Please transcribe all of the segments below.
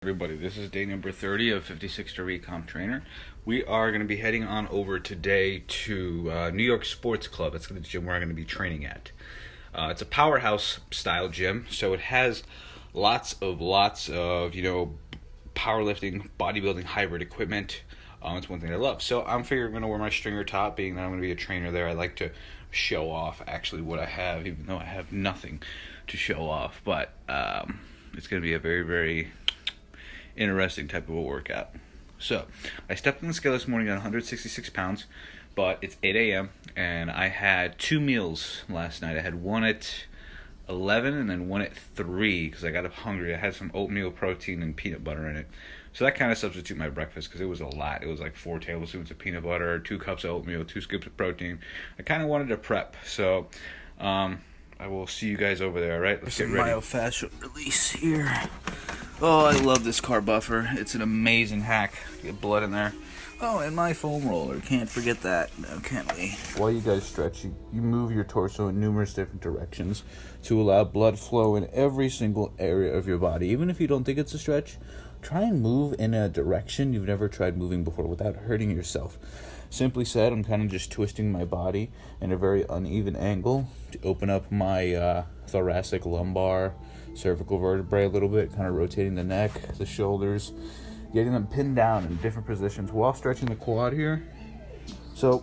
Everybody, this is day number 30 of 56 To Recomp Trainer. We are going to be heading on over today to New York Sports Club. That's the gym where I'm going to be training at. It's a powerhouse style gym, so it has lots of powerlifting, bodybuilding, hybrid equipment. It's one thing I love. So I'm figuring I'm going to wear my stringer top, being that I'm going to be a trainer there. I like to show off actually what I have, even though I have nothing to show off. But it's going to be a very, very interesting type of a workout. So I stepped on the scale this morning at 166 pounds, but it's 8 a.m. and I had 2 meals last night. I had one at 11 and then one at 3 because I got up hungry. I had some oatmeal protein and peanut butter in it. So that kind of substituted my breakfast because it was a lot. It was like 4 tablespoons of peanut butter, 2 cups of oatmeal, 2 scoops of protein. I kind of wanted to prep. So I will see you guys over there, all right? Let's get ready. Myofascial release here. Oh, I love this carb buffer. It's an amazing hack. Get blood in there. Oh, and my foam roller. Can't forget that. No, can't we? While you guys stretch, you move your torso in numerous different directions to allow blood flow in every single area of your body. Even if you don't think it's a stretch, try and move in a direction you've never tried moving before without hurting yourself. Simply said, I'm kind of just twisting my body in a very uneven angle to open up my thoracic, lumbar, cervical vertebrae a little bit, kind of rotating the neck, the shoulders, getting them pinned down in different positions while stretching the quad here. So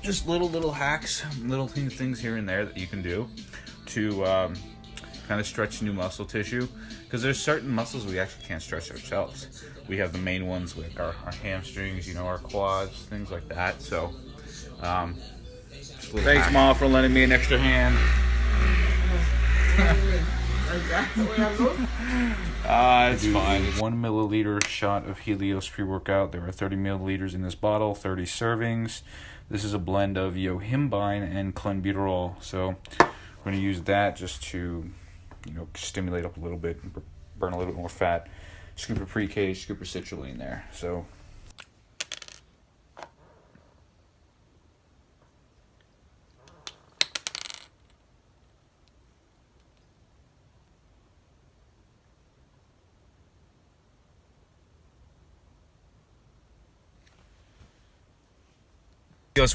just little hacks, little things here and there that you can do to kind of stretch new muscle tissue, because there's certain muscles we actually can't stretch ourselves. We have the main ones like our hamstrings, our quads, things like that. So thanks, Mom, for lending me an extra hand. It's fine. 1 milliliter shot of Helios pre-workout. There are 30 milliliters in this bottle, 30 servings. This is a blend of yohimbine and clenbuterol. So we're going to use that just to, stimulate up a little bit, and burn a little bit more fat. Scoop of pre-K, scoop of citrulline there. So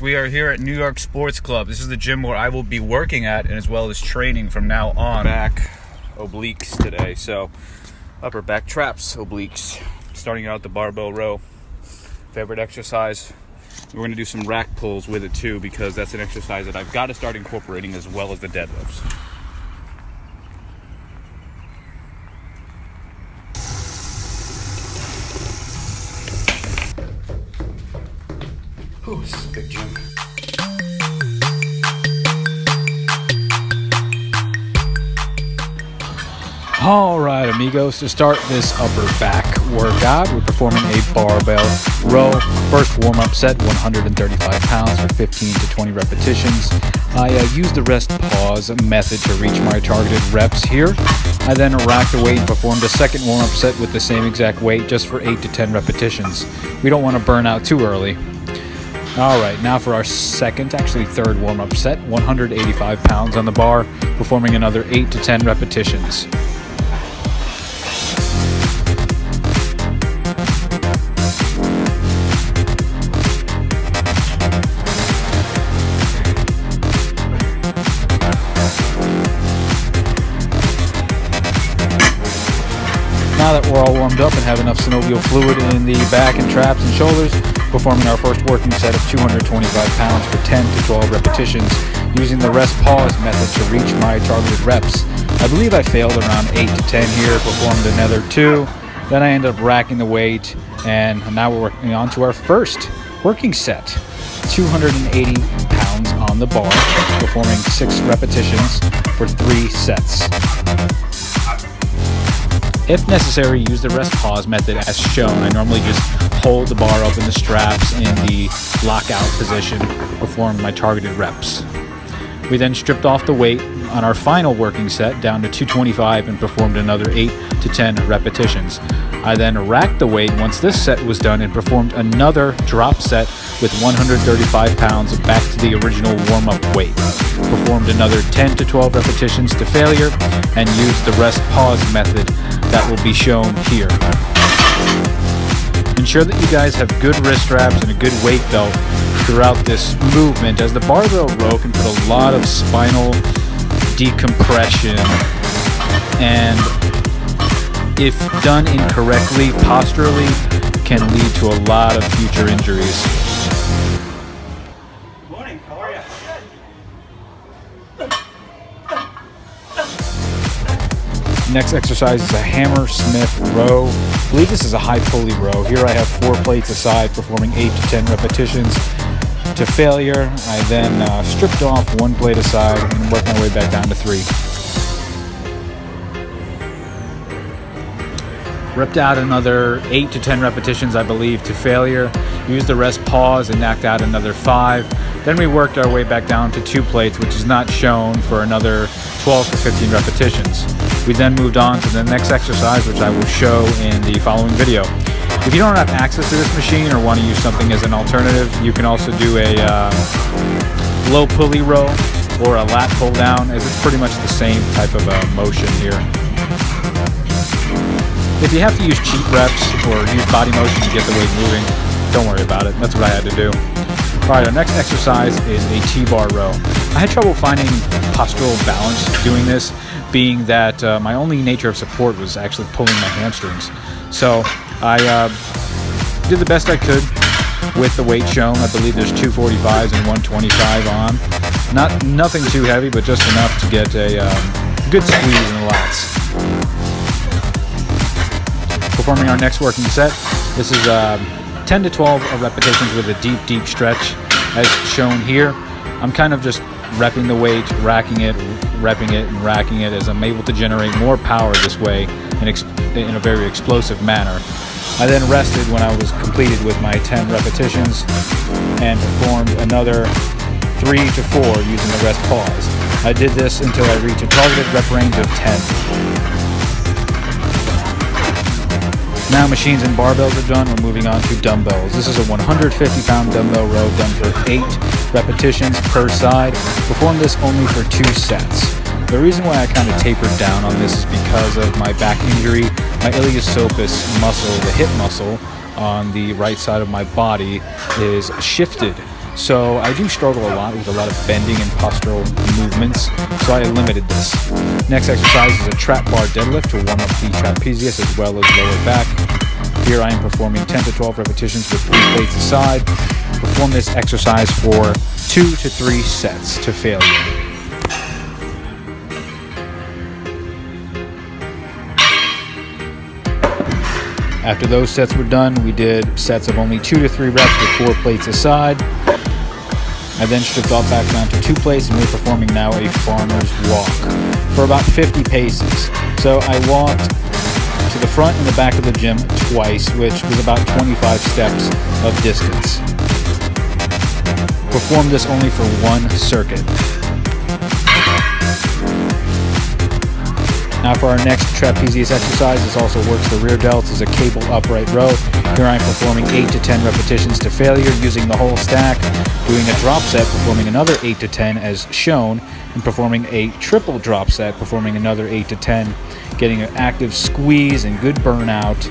we are here at New York Sports Club. This is the gym where I will be working at and as well as training from now on. Back obliques today. So upper back traps, obliques. Starting out the barbell row. Favorite exercise. We're going to do some rack pulls with it too, because that's an exercise that I've got to start incorporating as well as the deadlifts. Ooh, this is a big gym. All right, amigos, to start this upper back workout, we're performing a barbell row. First warm-up set, 135 pounds for 15 to 20 repetitions. I used the rest pause method to reach my targeted reps here. I then racked the weight and performed a second warm-up set with the same exact weight, just for 8 to 10 repetitions. We don't want to burn out too early. All right, now for our third warm-up set, 185 pounds on the bar, performing another 8 to 10 repetitions. Now that we're all warmed up and have enough synovial fluid in the back and traps and shoulders, performing our first working set of 225 pounds for 10 to 12 repetitions using the rest pause method to reach my targeted reps. I believe I failed around 8 to 10 here, performed another 2. Then I ended up racking the weight, and now we're working on to our first working set. 280 pounds on the bar, performing 6 repetitions for 3 sets. If necessary, use the rest pause method as shown. I normally just hold the bar up in the straps in the lockout position, perform my targeted reps. We then stripped off the weight on our final working set down to 225 and performed another 8 to 10 repetitions. I then racked the weight once this set was done and performed another drop set with 135 pounds back to the original warm-up weight. Performed another 10 to 12 repetitions to failure and used the rest pause method that will be shown here. Ensure that you guys have good wrist straps and a good weight belt throughout this movement, as the barbell row can put a lot of spinal decompression, and if done incorrectly posturally can lead to a lot of future injuries. Good morning, how are you? Next exercise is a Hammersmith row. I believe this is a high pulley row. Here I have 4 plates aside, performing 8 to 10 repetitions to failure. I then stripped off 1 plate aside and worked my way back down to 3. Ripped out another 8 to 10 repetitions, I believe, to failure. Used the rest pause and knocked out another 5. Then we worked our way back down to 2 plates, which is not shown, for another 12 to 15 repetitions. We then moved on to the next exercise, which I will show in the following video. If you don't have access to this machine or want to use something as an alternative, you can also do a low pulley row or a lat pull down, as it's pretty much the same type of motion here. If you have to use cheat reps or use body motion to get the weight moving, don't worry about it. That's what I had to do. Alright, our next exercise is a T-bar row. I had trouble finding postural balance doing this, being that my only nature of support was actually pulling my hamstrings. So I did the best I could with the weight shown. I believe there's 245s and 125 on. Nothing too heavy, but just enough to get a good squeeze in the lats. Performing our next working set, this is 10 to 12 repetitions with a deep stretch, as shown here. I'm kind of just repping the weight, racking it, repping it, and racking it, as I'm able to generate more power this way in a very explosive manner. I then rested when I was completed with my 10 repetitions and performed another 3 to 4 using the rest pause. I did this until I reached a targeted rep range of 10. Now machines and barbells are done, we're moving on to dumbbells. This is a 150-pound dumbbell row done for 8 repetitions per side. Perform this only for 2 sets. The reason why I kind of tapered down on this is because of my back injury. My iliopsoas muscle, the hip muscle on the right side of my body, is shifted. So I do struggle a lot with a lot of bending and postural movements, so I limited this. Next exercise is a trap bar deadlift to warm up the trapezius as well as lower back. Here I am performing 10 to 12 repetitions with 3 plates aside. Perform this exercise for 2 to 3 sets to failure. After those sets were done, we did sets of only 2 to 3 reps with 4 plates aside. I then stripped off back down to 2 plates, and we're performing now a farmer's walk for about 50 paces. So I walked to the front and the back of the gym twice, which was about 25 steps of distance. Perform this only for 1 circuit. Now for our next trapezius exercise, this also works the rear delts as a cable upright row. Here I am performing 8 to 10 repetitions to failure using the whole stack, doing a drop set, performing another 8 to 10 as shown, and performing a triple drop set, performing another 8 to 10, getting an active squeeze and good burnout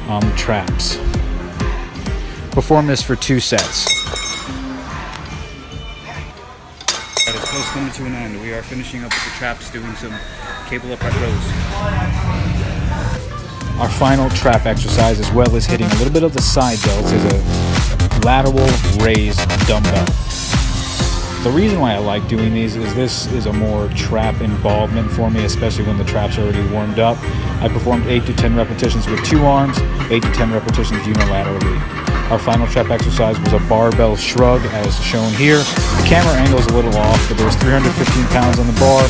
on the traps. Perform this for 2 sets. That is close coming to an end. We are finishing up with the traps, doing some cable upright rows. Our final trap exercise, as well as hitting a little bit of the side delts, is a lateral raised dumbbell. The reason why I like doing these is this is a more trap involvement for me, especially when the trap's already warmed up. I performed 8 to 10 repetitions with 2 arms, 8 to 10 repetitions unilaterally. Our final trap exercise was a barbell shrug, as shown here. The camera angle is a little off, but there's 315 pounds on the bar.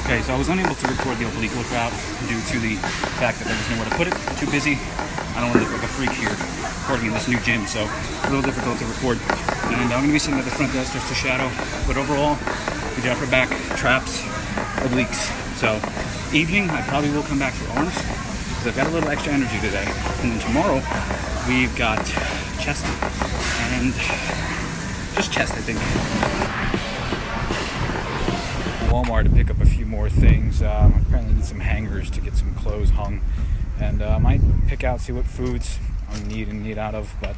Okay, so I was unable to record the oblique workout due to the fact that there was nowhere to put it. Too busy. I don't want to look like a freak here recording in this new gym, so a little difficult to record. And I'm going to be sitting at the front desk just to shadow. But overall, we did upper back, traps, obliques. So evening, I probably will come back for arms, because I've got a little extra energy today. And then tomorrow, we've got chest and just chest, I think. Walmart to pick up a few more things. I apparently need some hangers to get some clothes hung, and I might pick out, see what foods I need out of, but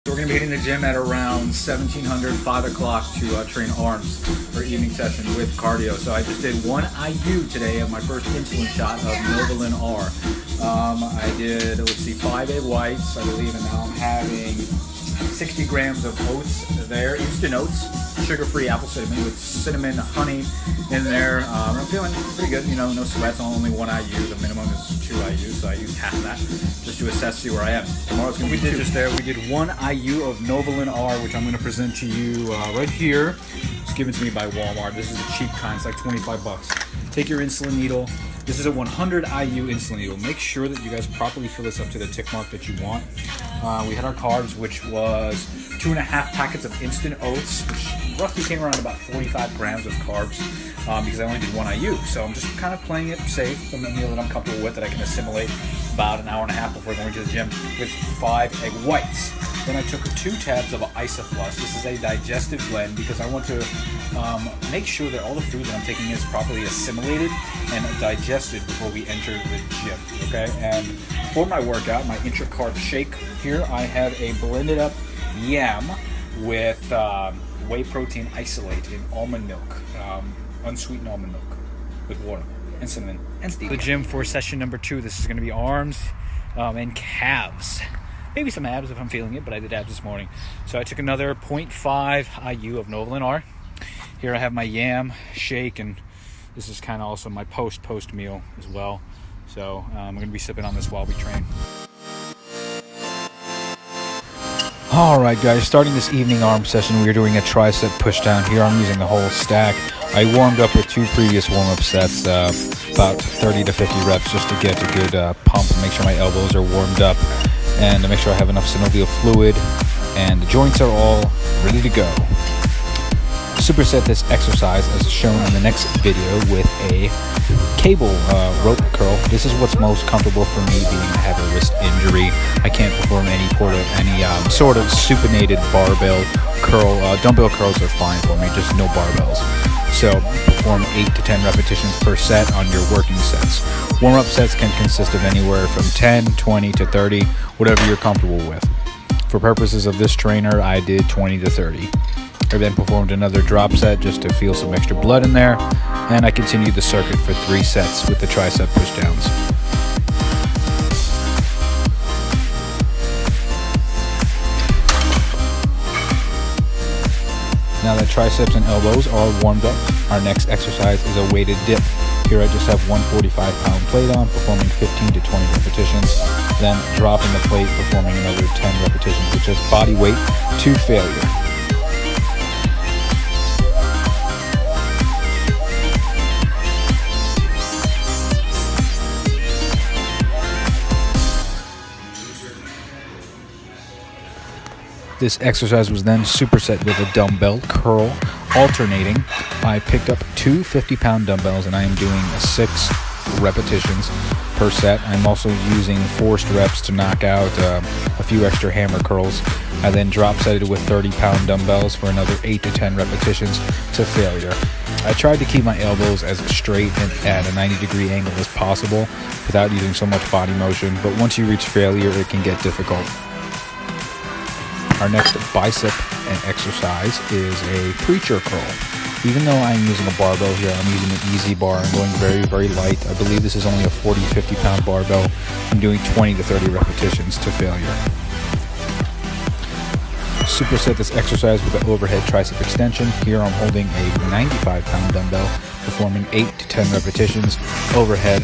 we're going to be hitting the gym at around 1700, 5 o'clock to train arms for evening session with cardio. So I just did 1 IU today of my first insulin shot of Novolin R. I did, let's see, 5 egg whites, I believe, and now I'm having 60 grams of oats there, instant oats, sugar-free apple cinnamon with cinnamon, honey in there. I'm feeling pretty good, you know, no sweats, only 1 IU. The minimum is 2 IU, so I used half of that just to assess, see where I am. Tomorrow's going to be 2. We did 1 IU of Novolin R, which I'm going to present to you right here. It's given to me by Walmart. This is a cheap kind, it's like 25 bucks. Take your insulin needle. This is a 100 IU insulin needle. Make sure that you guys properly fill this up to the tick mark that you want. We had our carbs, which was 2.5 packets of instant oats, which roughly came around about 45 grams of carbs, because I only did 1 IU. So I'm just kind of playing it safe, a meal that I'm comfortable with, that I can assimilate about an hour and a half before going to the gym, with 5 egg whites. Then I took 2 tabs of Isoflux. This is a digestive blend because I want to make sure that all the food that I'm taking is properly assimilated and digested before we enter the gym, okay? And for my workout, my intra-carb shake, here I have a blended up yam with whey protein isolate in almond milk, unsweetened almond milk with water and cinnamon and stevia. The gym for session number 2, this is going to be arms and calves. Maybe some abs if I'm feeling it, but I did abs this morning. So I took another 0.5 IU of Novolin R. Here I have my yam shake, and this is kind of also my post meal as well. So I'm going to be sipping on this while we train. Alright guys, starting this evening arm session, we are doing a tricep push down. Here I'm using the whole stack. I warmed up with 2 previous warm-up sets, about 30 to 50 reps, just to get a good pump and make sure my elbows are warmed up, and to make sure I have enough synovial fluid and the joints are all ready to go. Superset this exercise as shown in the next video with a cable rope curl. This is what's most comfortable for me, being I have a wrist injury. I can't perform any sort of supinated barbell curl. Dumbbell curls are fine for me, just no barbells. So perform 8 to 10 repetitions per set on your working sets. Warm-up sets can consist of anywhere from 10, 20 to 30, whatever you're comfortable with. For purposes of this trainer, I did 20 to 30. I then performed another drop set just to feel some extra blood in there, and I continued the circuit for 3 sets with the tricep pushdowns. Now that triceps and elbows are all warmed up, our next exercise is a weighted dip. Here I just have 1 45-pound plate on, performing 15 to 20 repetitions, then dropping the plate, performing another 10 repetitions with just body weight to failure. This exercise was then superset with a dumbbell curl alternating. I picked up 2 50-pound dumbbells and I am doing 6 repetitions per set. I'm also using forced reps to knock out a few extra hammer curls. I then drop setted with 30-pound dumbbells for another 8 to 10 repetitions to failure. I tried to keep my elbows as straight and at a 90-degree angle as possible without using so much body motion, but once you reach failure, it can get difficult. Our next bicep and exercise is a preacher curl. Even though I'm using a barbell here, I'm using an easy bar. I'm going very, very light. I believe this is only a 40-50 pound barbell. I'm doing 20 to 30 repetitions to failure. Superset this exercise with an overhead tricep extension. Here I'm holding a 95-pound dumbbell, performing 8 to 10 repetitions overhead.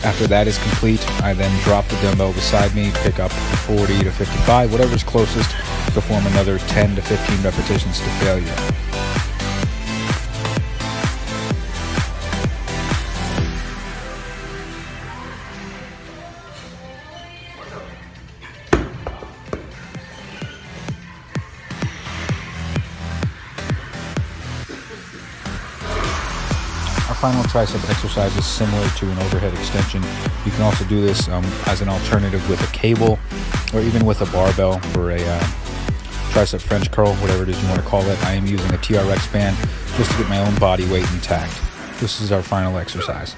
After that is complete, I then drop the dumbbell beside me, pick up 40 to 55, whatever's closest, perform another 10 to 15 repetitions to failure. Final tricep exercise is similar to an overhead extension. You can also do this as an alternative with a cable. or even with a barbell for a tricep French curl, whatever it is you want to call it. I am using a TRX band just to get my own body weight intact. This is our final exercise.